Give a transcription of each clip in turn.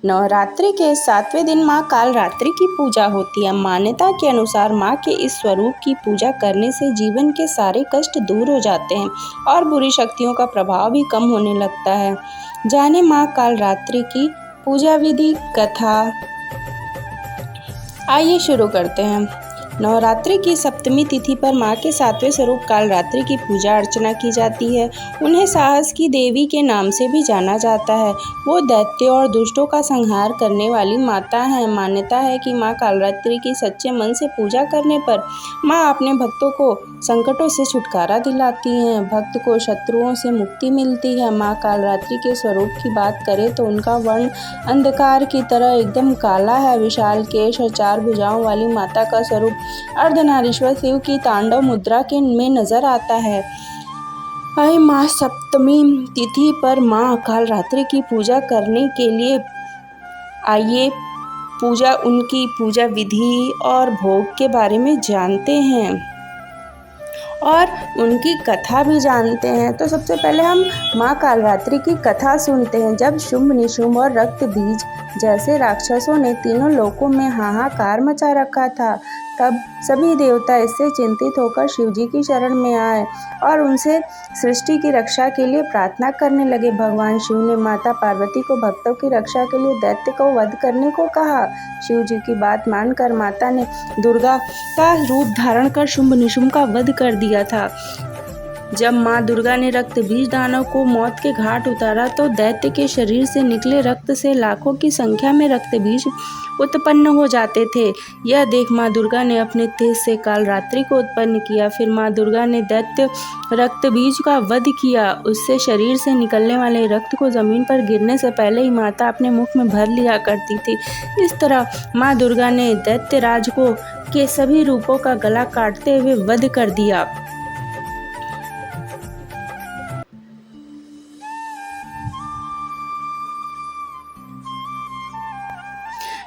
नवरात्रि के 7वें दिन माँ कालरात्रि की पूजा होती है। मान्यता के अनुसार माँ के इस स्वरूप की पूजा करने से जीवन के सारे कष्ट दूर हो जाते हैं और बुरी शक्तियों का प्रभाव भी कम होने लगता है। जाने माँ कालरात्रि की पूजा विधि कथा। आइए शुरू करते हैं। नवरात्रि की सप्तमी तिथि पर माँ के 7वें स्वरूप कालरात्रि की पूजा अर्चना की जाती है। उन्हें साहस की देवी के नाम से भी जाना जाता है। वो दैत्यों और दुष्टों का संहार करने वाली माता है। मान्यता है कि माँ कालरात्रि की सच्चे मन से पूजा करने पर माँ अपने भक्तों को संकटों से छुटकारा दिलाती हैं। भक्त को शत्रुओं से मुक्ति मिलती है। माँ कालरात्रि के स्वरूप की बात करें तो उनका वर्ण अंधकार की तरह एकदम काला है। विशाल केश और 4 भुजाओं वाली माता का स्वरूप अर्धनारीश्वर शिव की तांडव मुद्रा के में नजर आता है। आई माँ सप्तमी तिथि पर माँ कालरात्रि की पूजा करने के लिए आइए उनकी पूजा विधि और भोग के बारे में जानते हैं और उनकी कथा भी जानते हैं। तो सबसे पहले हम माँ कालरात्रि की कथा सुनते हैं। जब शुंभ निशुंभ और रक्त बीज जैसे राक्षसों ने तीनों लोकों में हाहाकार मचा रखा था, तब सभी देवता इससे चिंतित होकर शिवजी की शरण में आए और उनसे सृष्टि की रक्षा के लिए प्रार्थना करने लगे। भगवान शिव ने माता पार्वती को भक्तों की रक्षा के लिए दैत्य को वध करने को कहा। शिवजी की बात मानकर माता ने दुर्गा का रूप धारण कर शुंभ निशुंभ का वध कर दिया था। जब माँ दुर्गा ने रक्त बीज दानव को मौत के घाट उतारा तो दैत्य के शरीर से निकले रक्त से लाखों की संख्या में रक्त बीज उत्पन्न हो जाते थे। यह देख माँ दुर्गा ने अपने तेज से कालरात्रि को उत्पन्न किया। फिर माँ दुर्गा ने दैत्य रक्त बीज का वध किया। उससे शरीर से निकलने वाले रक्त को जमीन पर गिरने से पहले ही माता अपने मुख में भर लिया करती थी। इस तरह माँ दुर्गा ने दैत्य राज को के सभी रूपों का गला काटते हुए वध कर दिया।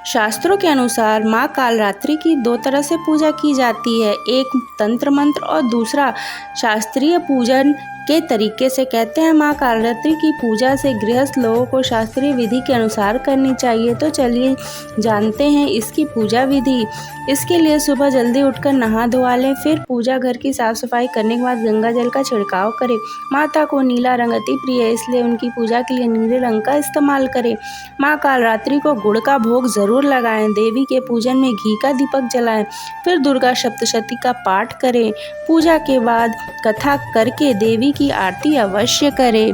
शास्त्रों के अनुसार माँ कालरात्रि की 2 तरह से पूजा की जाती है, एक तंत्र मंत्र और दूसरा शास्त्रीय पूजन के तरीके से। कहते हैं माँ कालरात्रि की पूजा से गृहस्थ लोगों को शास्त्रीय विधि के अनुसार करनी चाहिए। तो चलिए जानते हैं इसकी पूजा विधि। इसके लिए सुबह जल्दी उठकर नहा धोवा लें, फिर पूजा घर की साफ सफाई करने के बाद गंगा जल का छिड़काव करें। माता को नीला रंग अति प्रिय है, इसलिए उनकी पूजा के लिए नीले रंग का इस्तेमाल करें। माँ कालरात्रि को गुड़ का भोग जरूर लगाएं। देवी के पूजन में घी का दीपक जलाएं। फिर दुर्गा सप्तशती का पाठ करें। पूजा के बाद कथा करके देवी की आरती अवश्य करें।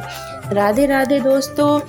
राधे राधे दोस्तों।